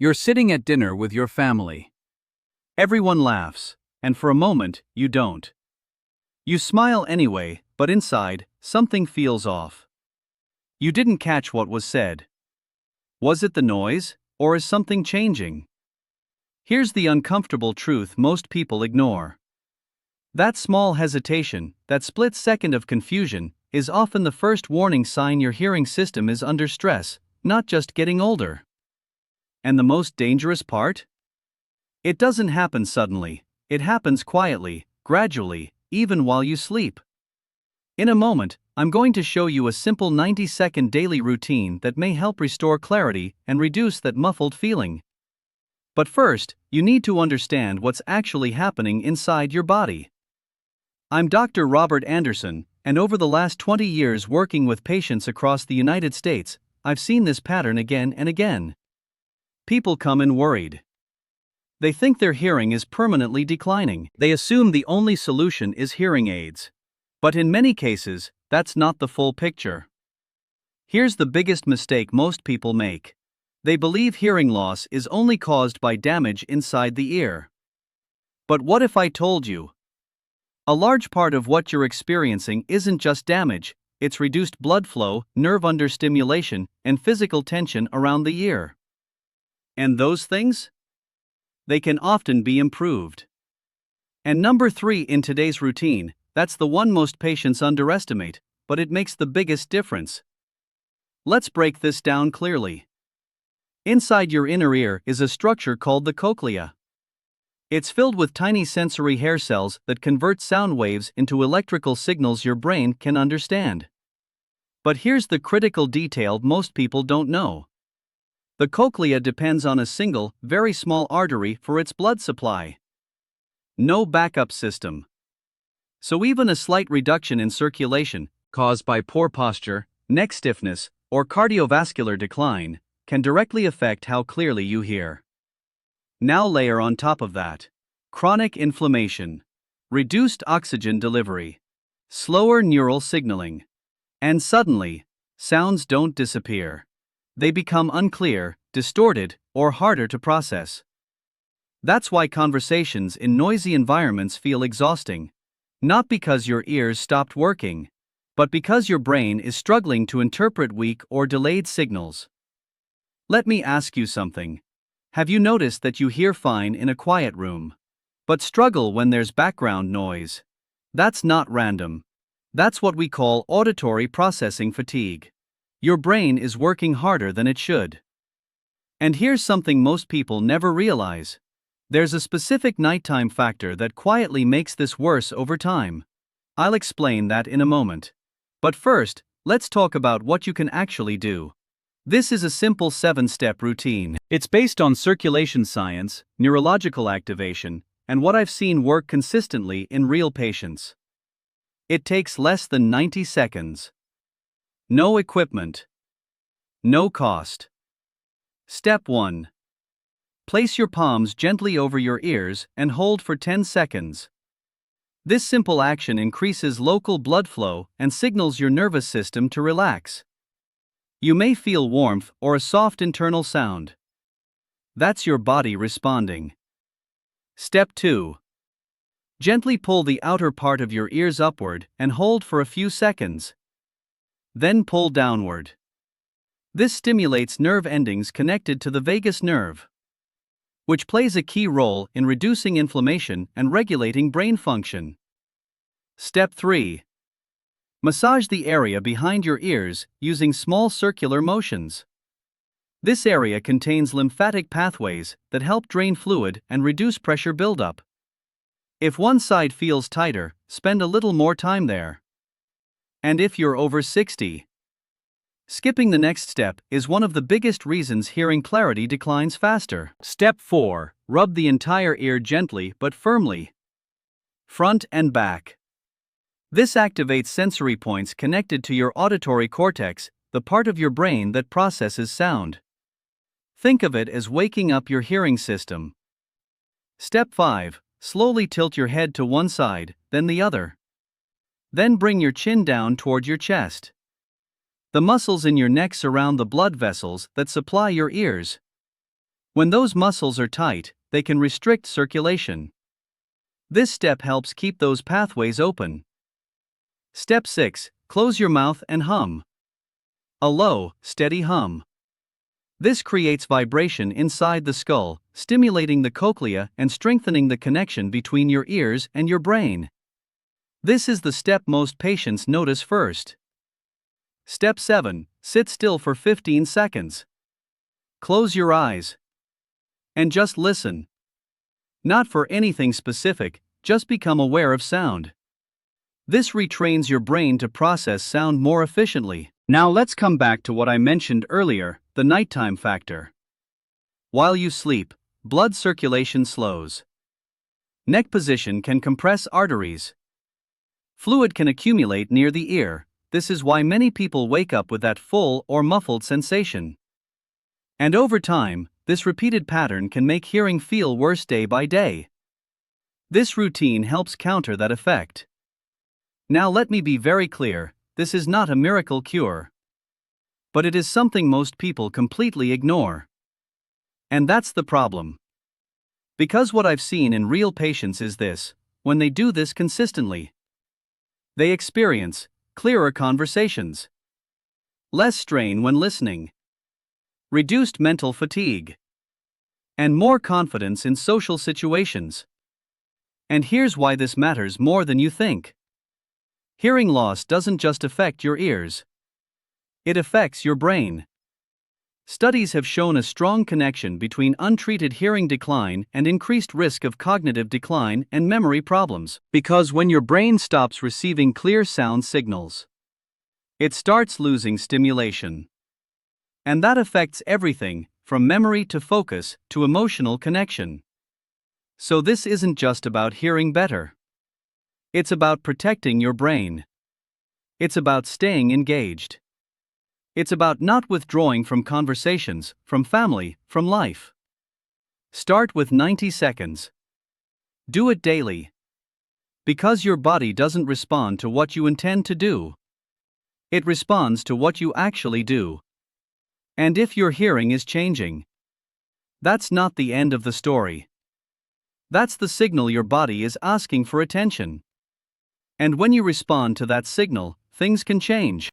You're sitting at dinner with your family. Everyone laughs, and for a moment, you don't. You smile anyway, but inside, something feels off. You didn't catch what was said. Was it the noise, or is something changing? Here's the uncomfortable truth most people ignore. That small hesitation, that split second of confusion, is often the first warning sign your hearing system is under stress, not just getting older. And the most dangerous part? It doesn't happen suddenly, it happens quietly, gradually, even while you sleep. In a moment, I'm going to show you a simple 90-second daily routine that may help restore clarity and reduce that muffled feeling. But first, you need to understand what's actually happening inside your body. I'm Dr. Robert Anderson, and over the last 20 years working with patients across the United States, I've seen this pattern again and again. People come in worried. They think their hearing is permanently declining. They assume the only solution is hearing aids. But in many cases, that's not the full picture. Here's the biggest mistake most people make. They believe hearing loss is only caused by damage inside the ear. But what if I told you? A large part of what you're experiencing isn't just damage, it's reduced blood flow, nerve understimulation, and physical tension around the ear. And those things? They can often be improved. And number 3 in today's routine, that's the one most patients underestimate, but it makes the biggest difference. Let's break this down clearly. Inside your inner ear is a structure called the cochlea. It's filled with tiny sensory hair cells that convert sound waves into electrical signals your brain can understand. But here's the critical detail most people don't know. The cochlea depends on a single, very small artery for its blood supply. No backup system. So even a slight reduction in circulation, caused by poor posture, neck stiffness, or cardiovascular decline, can directly affect how clearly you hear. Now layer on top of that chronic inflammation, reduced oxygen delivery, slower neural signaling, and suddenly, sounds don't disappear. They become unclear, distorted, or harder to process. That's why conversations in noisy environments feel exhausting. Not because your ears stopped working, but because your brain is struggling to interpret weak or delayed signals. Let me ask you something. Have you noticed that you hear fine in a quiet room, but struggle when there's background noise? That's not random. That's what we call auditory processing fatigue. Your brain is working harder than it should. And here's something most people never realize. There's a specific nighttime factor that quietly makes this worse over time. I'll explain that in a moment. But first, let's talk about what you can actually do. This is a simple 7-step routine. It's based on circulation science, neurological activation, and what I've seen work consistently in real patients. It takes less than 90 seconds. No equipment. No cost. Step 1. Place your palms gently over your ears and hold for 10 seconds. This simple action increases local blood flow and signals your nervous system to relax. You may feel warmth or a soft internal sound. That's your body responding. Step 2. Gently pull the outer part of your ears upward and hold for a few seconds. Then pull downward. This stimulates nerve endings connected to the vagus nerve, which plays a key role in reducing inflammation and regulating brain function. Step 3. Massage the area behind your ears using small circular motions. This area contains lymphatic pathways that help drain fluid and reduce pressure buildup. If one side feels tighter, spend a little more time there. And if you're over 60, skipping the next step is one of the biggest reasons hearing clarity declines faster. Step 4. Rub the entire ear gently but firmly. Front and back. This activates sensory points connected to your auditory cortex, the part of your brain that processes sound. Think of it as waking up your hearing system. Step 5. Slowly tilt your head to one side, then the other. Then bring your chin down toward your chest. The muscles in your neck surround the blood vessels that supply your ears. When those muscles are tight, they can restrict circulation. This step helps keep those pathways open. Step 6. Close your mouth and hum. A low, steady hum. This creates vibration inside the skull, stimulating the cochlea and strengthening the connection between your ears and your brain. This is the step most patients notice first. Step 7. Sit still for 15 seconds. Close your eyes. And just listen. Not for anything specific, just become aware of sound. This retrains your brain to process sound more efficiently. Now let's come back to what I mentioned earlier, the nighttime factor. While you sleep, blood circulation slows. Neck position can compress arteries. Fluid can accumulate near the ear. This is why many people wake up with that full or muffled sensation. And over time, this repeated pattern can make hearing feel worse day by day. This routine helps counter that effect. Now let me be very clear, this is not a miracle cure. But it is something most people completely ignore. And that's the problem. Because what I've seen in real patients is this: when they do this consistently, they experience clearer conversations, less strain when listening, reduced mental fatigue, and more confidence in social situations. And here's why this matters more than you think. Hearing loss doesn't just affect your ears. It affects your brain. Studies have shown a strong connection between untreated hearing decline and increased risk of cognitive decline and memory problems. Because when your brain stops receiving clear sound signals, it starts losing stimulation. And that affects everything, from memory to focus to emotional connection. So this isn't just about hearing better. It's about protecting your brain. It's about staying engaged. It's about not withdrawing from conversations, from family, from life. Start with 90 seconds. Do it daily. Because your body doesn't respond to what you intend to do. It responds to what you actually do. And if your hearing is changing, that's not the end of the story. That's the signal your body is asking for attention. And when you respond to that signal, things can change.